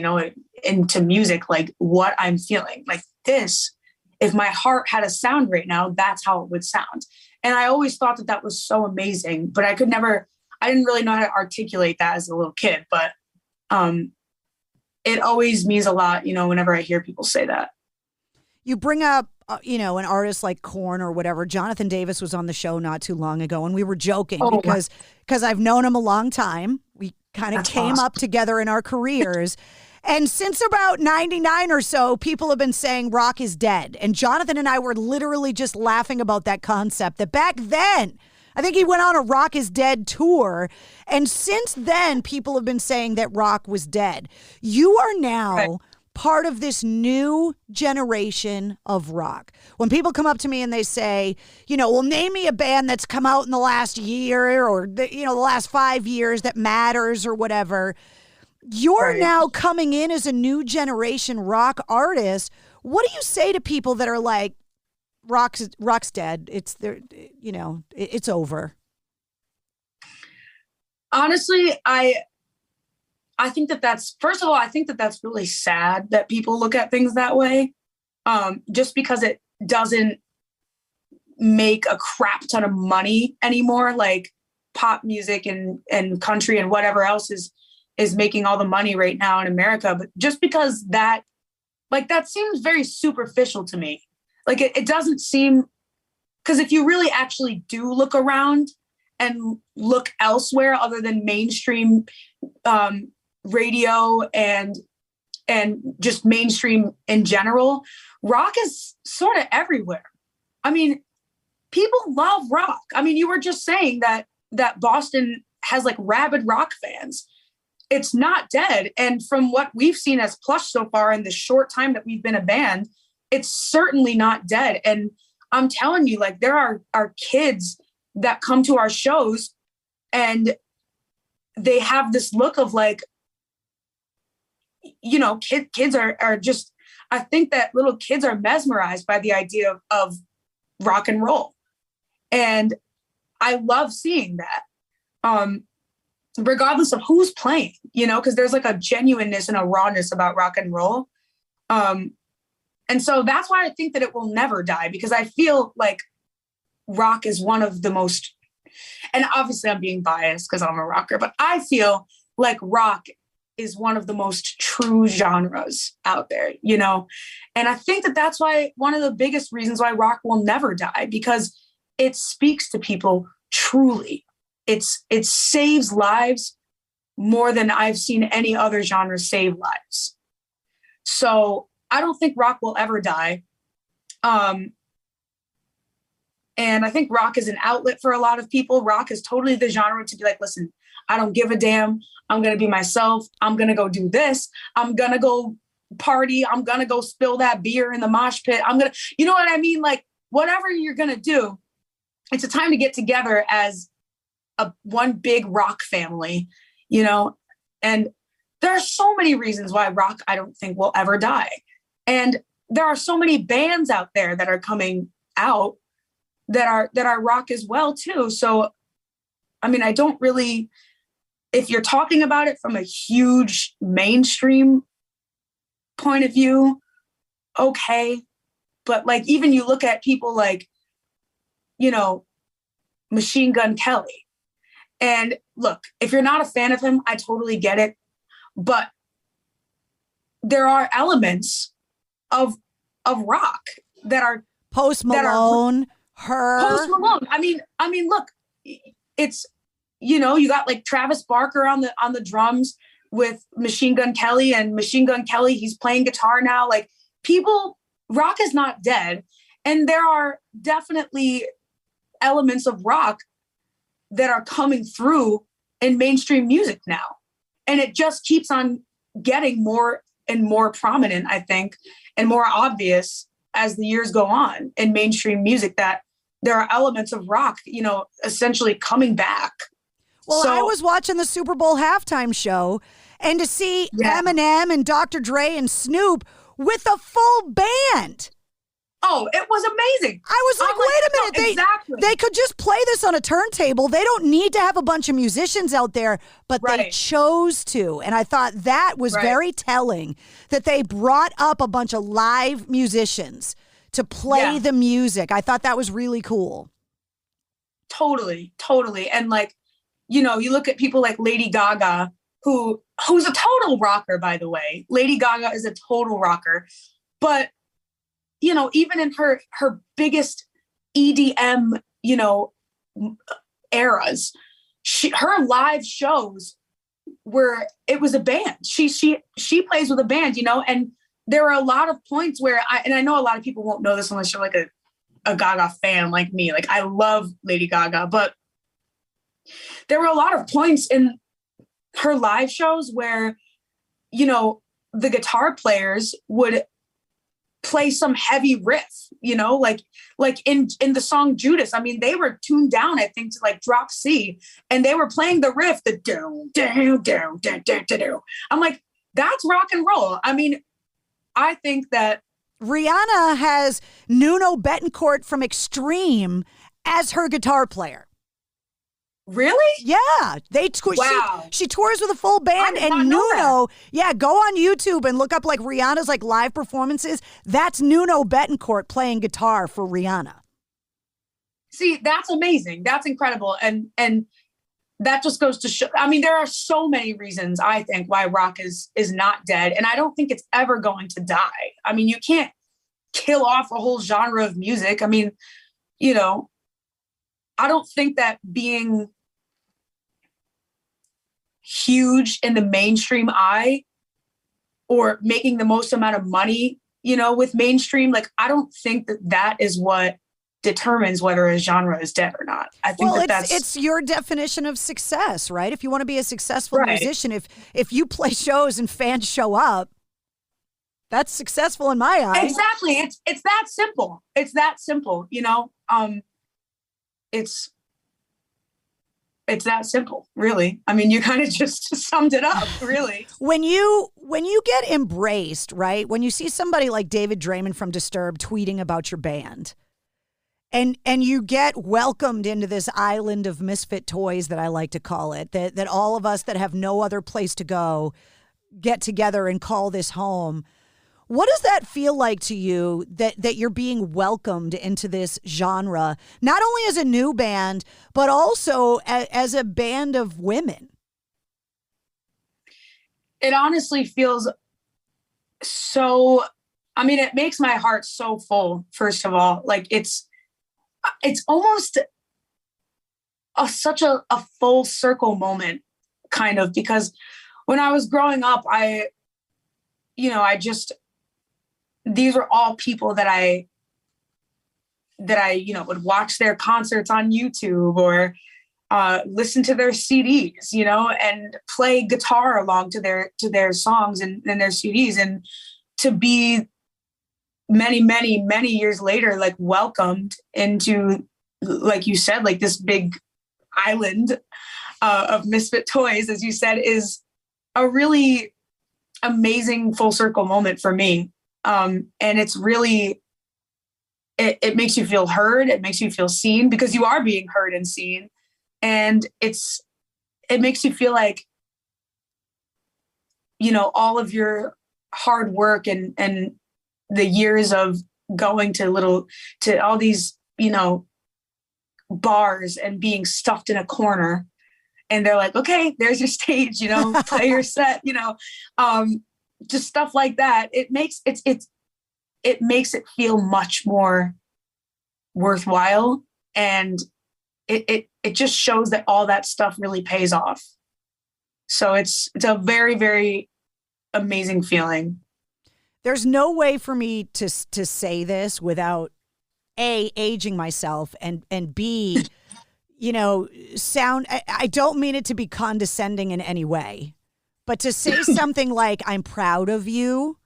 into music, like what I'm feeling like this. If my heart had a sound right now, that's how it would sound. And I always thought that was so amazing, but I didn't really know how to articulate that as a little kid, but it always means a lot, whenever I hear people say that. You bring up, an artist like Korn or whatever. Jonathan Davis was on the show not too long ago, and we were joking because I've known him a long time. We kind of came up together in our careers. And since about 99 or so, people have been saying rock is dead. And Jonathan and I were literally just laughing about that concept, that back then, I think he went on a Rock is Dead tour. And since then, people have been saying that rock was dead. You are now part of this new generation of rock. When people come up to me and they say, well, name me a band that's come out in the last year or, the last 5 years that matters or whatever. You're now coming in as a new generation rock artist. What do you say to people that are like, rock's dead? It's there, it's over. Honestly, I think that's, first of all, I think that's really sad that people look at things that way. Just because it doesn't make a crap ton of money anymore, like pop music and country and whatever else is making all the money right now in America. But just because that seems very superficial to me. Like it doesn't seem, because if you really actually do look around and look elsewhere other than mainstream radio and just mainstream in general, rock is sort of everywhere. I mean, people love rock. I mean, you were just saying that Boston has like rabid rock fans. It's not dead. And from what we've seen as Plush so far in the short time that we've been a band, it's certainly not dead. And I'm telling you, like, there are kids that come to our shows and they have this look of like, kids are just, I think that little kids are mesmerized by the idea of rock and roll. And I love seeing that. Regardless of who's playing, because there's like a genuineness and a rawness about rock and roll. And so that's why I think that it will never die, because I feel like rock is one of the most, and obviously I'm being biased because I'm a rocker, but I feel like rock is one of the most true genres out there, And I think that that's why one of the biggest reasons why rock will never die, because it speaks to people truly. It saves lives more than I've seen any other genre save lives. So I don't think rock will ever die. And I think rock is an outlet for a lot of people. Rock is totally the genre to be like, listen, I don't give a damn. I'm going to be myself. I'm going to go do this. I'm going to go party. I'm going to go spill that beer in the mosh pit. You know what I mean? Like, whatever you're going to do, it's a time to get together as one big rock family, you know? And there are so many reasons why rock, I don't think, will ever die. And there are so many bands out there that are coming out that are rock as well too. So, I mean, I don't really, if you're talking about it from a huge mainstream point of view, okay. But like, even you look at people like, you know, Machine Gun Kelly. And look, if you're not a fan of him, I totally get it. But there are elements of rock that are Post Malone, Post Malone. I mean, look, it's, you know, you got like Travis Barker on the drums with Machine Gun Kelly, and Machine Gun Kelly, he's playing guitar now. Like, people, rock is not dead. And there are definitely elements of rock that are coming through in mainstream music now. And it just keeps on getting more and more prominent, I think, and more obvious as the years go on in mainstream music, that there are elements of rock, you know, essentially coming back. Well, I was watching the Super Bowl halftime show, and to see Eminem and Dr. Dre and Snoop with a full band. Oh, it was amazing. I was like, wait a minute. No, exactly. They could just play this on a turntable. They don't need to have a bunch of musicians out there, but they chose to. And I thought that was very telling, that they brought up a bunch of live musicians to play the music. I thought that was really cool. Totally. And like, you know, you look at people like Lady Gaga, who's a total rocker, by the way. Lady Gaga is a total rocker. But you know, even in her biggest EDM, you know, eras, her live shows it was a band. She plays with a band, you know, and there are a lot of points where I know a lot of people won't know this unless you're like a Gaga fan like me. Like, I love Lady Gaga, but there were a lot of points in her live shows where, you know, the guitar players would play some heavy riff, you know, like in the song Judas. I mean, they were tuned down, I think, to like drop C, and they were playing the riff, the down, down, down, down, down, down. I'm like, that's rock and roll. I mean, I think that Rihanna has Nuno Betancourt from Extreme as her guitar player. Really? Yeah. She tours with a full band, and Nuno, go on YouTube and look up like Rihanna's like live performances. That's Nuno Betancourt playing guitar for Rihanna. See, that's amazing. That's incredible. And that just goes to show, I mean, there are so many reasons, I think, why rock is not dead. And I don't think it's ever going to die. I mean, you can't kill off a whole genre of music. I mean, you know, I don't think that being huge in the mainstream eye or making the most amount of money, you know, with mainstream, like, I don't think that is what determines whether a genre is dead or not. I think it's your definition of success, right? If you want to be a successful musician, if you play shows and fans show up, that's successful in my eyes. Exactly. It's that simple. It's that simple, you know? It's that simple, really. I mean, you kind of just summed it up, really. When you get embraced, right? When you see somebody like David Draymond from Disturbed tweeting about your band, and you get welcomed into this island of misfit toys, that I like to call it, that all of us that have no other place to go get together and call this home. What does that feel like to you, that you're being welcomed into this genre, not only as a new band, but also as a band of women? It honestly feels so, I mean, it makes my heart so full, first of all. Like, it's almost such a full circle moment, kind of, because when I was growing up, these were all people that would watch their concerts on YouTube or listen to their CDs, and play guitar along to their songs and their CDs, and to be many, many, many years later, like welcomed into, like you said, like this big island of misfit toys, as you said, is a really amazing full circle moment for me. And it's really, it makes you feel heard. It makes you feel seen because you are being heard and seen. And it makes you feel like, all of your hard work and the years of going to all these, bars and being stuffed in a corner, and they're like, okay, there's your stage, play your set, just stuff like that. It makes it feel much more worthwhile. And it just shows that all that stuff really pays off. So it's a very, very amazing feeling. There's no way for me to say this without A, aging myself, and B, sound. I don't mean it to be condescending in any way, but to say something like "I'm proud of you"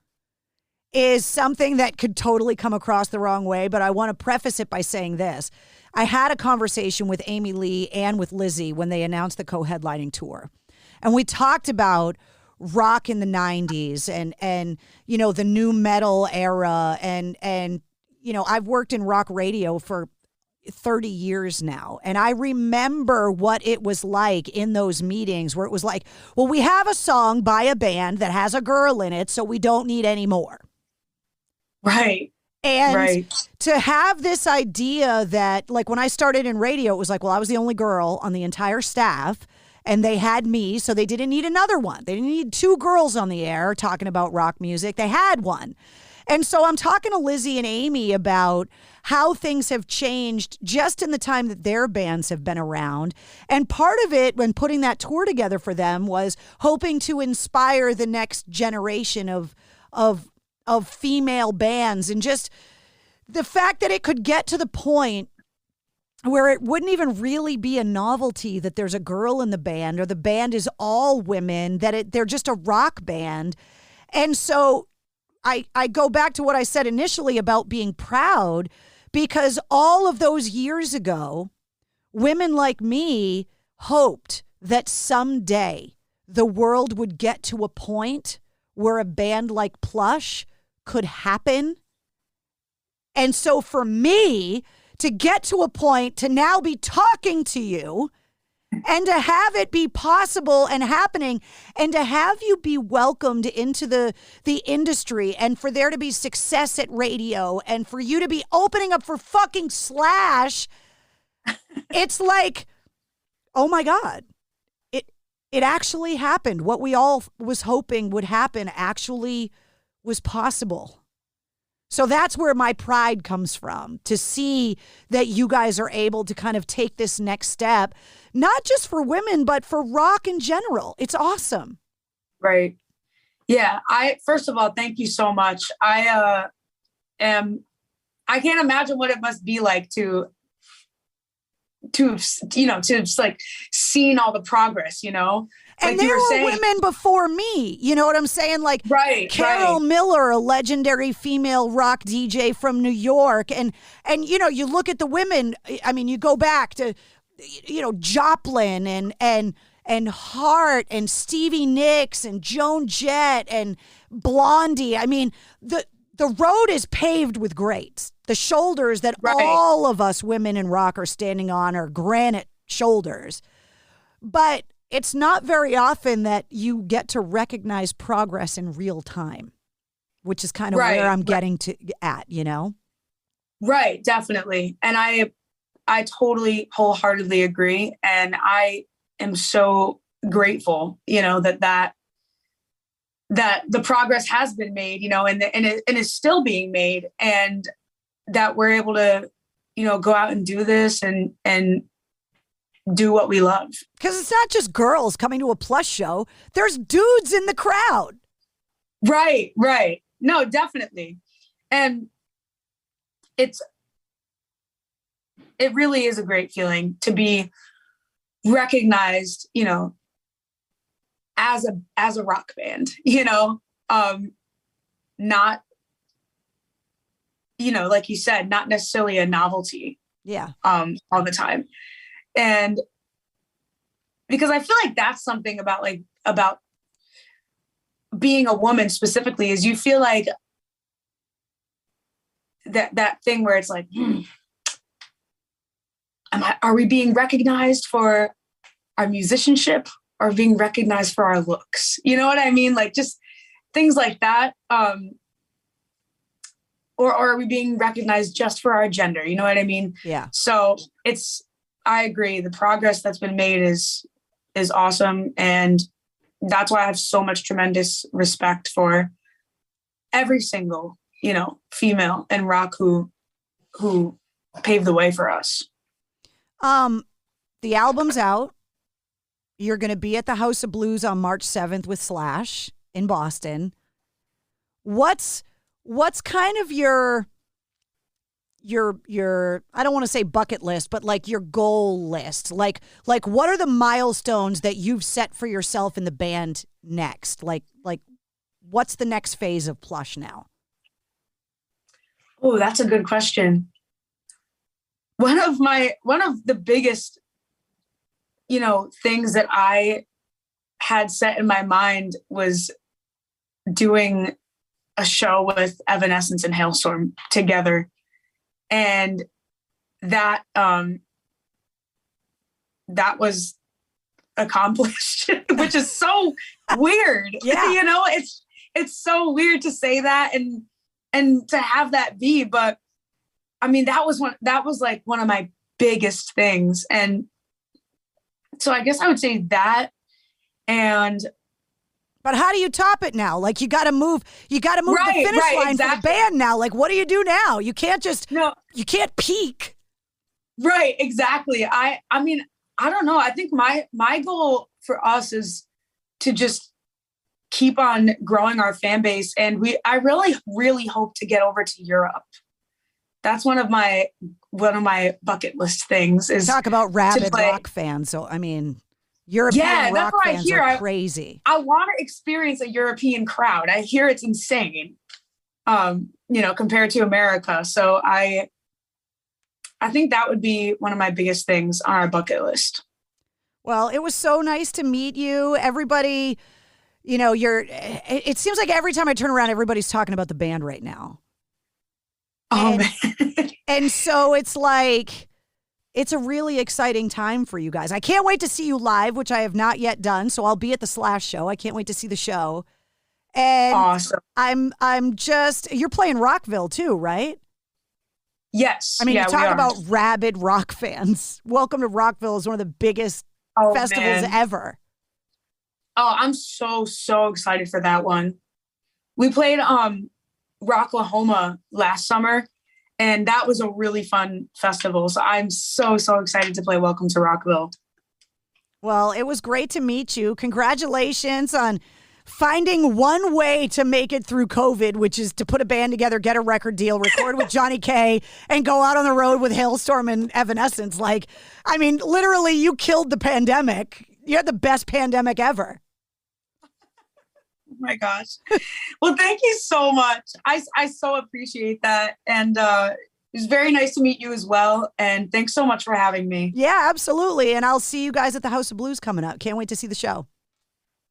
is something that could totally come across the wrong way. But I want to preface it by saying this: I had a conversation with Amy Lee and with Lizzie when they announced the co-headlining tour, and we talked about rock in the 90s and the new metal era and I've worked in rock radio for 30 years now, and I remember what it was like in those meetings where it was like, well, we have a song by a band that has a girl in it, so we don't need any more. Right. And to have this idea that, like, when I started in radio, it was like, well, I was the only girl on the entire staff, and they had me, so they didn't need another one. They didn't need two girls on the air talking about rock music. They had one. And so I'm talking to Lizzie and Amy about how things have changed just in the time that their bands have been around. And part of it, when putting that tour together for them, was hoping to inspire the next generation of female bands, and just the fact that it could get to the point where it wouldn't even really be a novelty that there's a girl in the band, or the band is all women, that they're just a rock band. And so I go back to what I said initially about being proud, because all of those years ago, women like me hoped that someday the world would get to a point where a band like Plush could happen. And so for me to get to a point to now be talking to you and to have it be possible and happening, and to have you be welcomed into the industry, and for there to be success at radio, and for you to be opening up for fucking Slash, it's like, oh my God, it actually happened. What we all was hoping would happen actually was possible. So that's where my pride comes from, to see that you guys are able to kind of take this next step, not just for women, but for rock in general. It's awesome. Right. Yeah. First of all, thank you so much. I can't imagine what it must be like to like seen all the progress, And there were women before me, you know what I'm saying? Like Carol Miller, a legendary female rock DJ from New York. And you look at the women, I mean, you go back to, Joplin and Hart and Stevie Nicks and Joan Jett and Blondie. I mean, the road is paved with greats. The shoulders that all of us women in rock are standing on are granite shoulders. But it's not very often that you get to recognize progress in real time, which is kind of where I'm getting to at, Right, definitely. And I totally wholeheartedly agree. And I am so grateful, that the progress has been made, and it is still being made, and that we're able to, go out and do this and do what we love. Because it's not just girls coming to a Plush show. There's dudes in the crowd. Right. No, definitely. And it really is a great feeling to be recognized, you know, as a rock band, you know, not, you know, like you said, not necessarily a novelty. Yeah. All the time. And because I feel like that's something about being a woman specifically, is you feel like that thing where it's like, are we being recognized for our musicianship or being recognized for our looks? You know what I mean? Like just things like that. Or are we being recognized just for our gender? You know what I mean? Yeah. So I agree. The progress that's been made is awesome. And that's why I have so much tremendous respect for every single, you know, female in rock who paved the way for us. The album's out. You're going to be at the House of Blues on March 7th with Slash in Boston. What's kind of your I don't want to say bucket list, but like your goal list? Like what are the milestones that you've set for yourself in the band next? Like what's the next phase of Plush now? Oh, that's a good question. One of the biggest, you know, things that I had set in my mind was doing a show with Evanescence and Hailstorm together. And that was accomplished, which is so weird. Yeah. You know, it's so weird to say that and to have that be, but I mean, that was like one of my biggest things. And so I guess I would say that. But how do you top it now? Like you got to move the finish line exactly. for the band now. Like, what do you do now? You can't you can't peak. Right. Exactly. I mean, I don't know. I think my goal for us is to just keep on growing our fan base. And I really, really hope to get over to Europe. That's one of my bucket list things is talk about rabid rock fans. So, I mean, European rock fans are crazy. I want to experience a European crowd. I hear it's insane, you know, compared to America. So I think that would be one of my biggest things on our bucket list. Well, it was so nice to meet you. Everybody, you know, it seems like every time I turn around, everybody's talking about the band right now. Oh, man. And so it's like, it's a really exciting time for you guys. I can't wait to see you live, which I have not yet done. So I'll be at the Slash show. I can't wait to see the show. And awesome. You're playing Rockville too, right? Yes. I mean, you talk about rabid rock fans. Welcome to Rockville is one of the biggest festivals ever. Oh, I'm so excited for that one. We played Rocklahoma last summer, and that was a really fun festival. So I'm so excited to play Welcome to Rockville. Well, it was great to meet you. Congratulations on finding one way to make it through COVID, which is to put a band together, get a record deal, record with Johnny K, and go out on the road with Hailstorm and Evanescence. Like, I mean, literally, you killed the pandemic. You had the best pandemic ever. Oh my gosh. Well, thank you so much. I so appreciate that. And it was very nice to meet you as well. And thanks so much for having me. Yeah, absolutely. And I'll see you guys at the House of Blues coming up. Can't wait to see the show.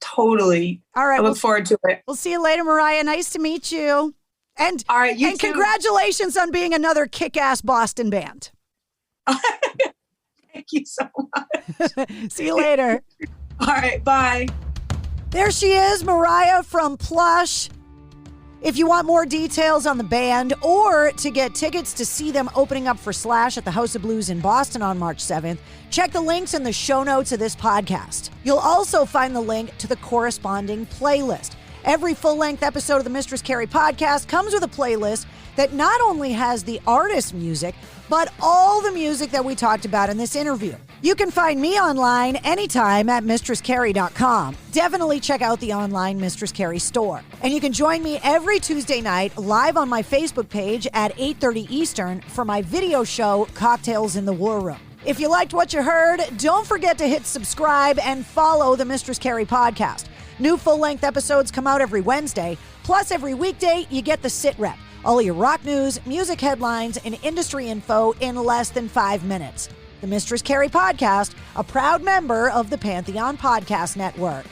Totally. All right. I look forward to it. We'll see you later, Moriah. Nice to meet you. And, all right, you and too. Congratulations on being another kick-ass Boston band. Thank you so much. See you later. All right. Bye. There she is, Moriah from Plush. If you want more details on the band or to get tickets to see them opening up for Slash at the House of Blues in Boston on March 7th, check the links in the show notes of this podcast. You'll also find the link to the corresponding playlist. Every full-length episode of the Mistress Carrie podcast comes with a playlist that not only has the artist's music, but all the music that we talked about in this interview. You can find me online anytime at MistressCarrie.com. Definitely check out the online Mistress Carrie store. And you can join me every Tuesday night live on my Facebook page at 8:30 Eastern for my video show, Cocktails in the War Room. If you liked what you heard, don't forget to hit subscribe and follow the Mistress Carrie podcast. New full-length episodes come out every Wednesday, plus every weekday you get the sit rep. All your rock news, music headlines, and industry info in less than 5 minutes. The Mistress Carrie podcast, a proud member of the Pantheon Podcast Network.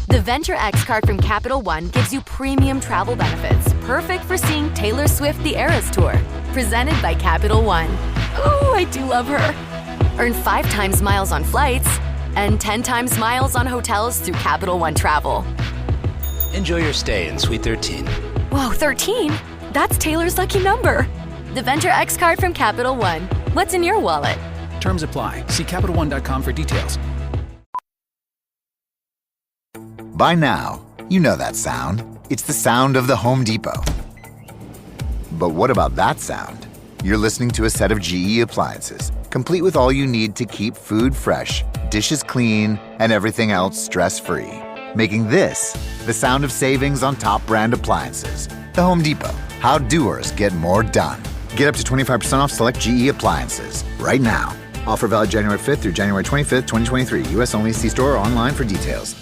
The Venture X card from Capital One gives you premium travel benefits, perfect for seeing Taylor Swift the Eras Tour. Presented by Capital One. Ooh, I do love her. Earn 5 times miles on flights and 10 times miles on hotels through Capital One Travel. Enjoy your stay in Suite 13. Whoa, 13? That's Taylor's lucky number. The Venture X card from Capital One. What's in your wallet? Terms apply. See CapitalOne.com for details. By now, you know that sound. It's the sound of the Home Depot. But what about that sound? You're listening to a set of GE appliances, complete with all you need to keep food fresh, dishes clean, and everything else stress-free. Making this the sound of savings on top brand appliances. The Home Depot. How doers get more done. Get up to 25% off select GE appliances right now. Offer valid January 5th through January 25th, 2023. U.S. only. See store or online for details.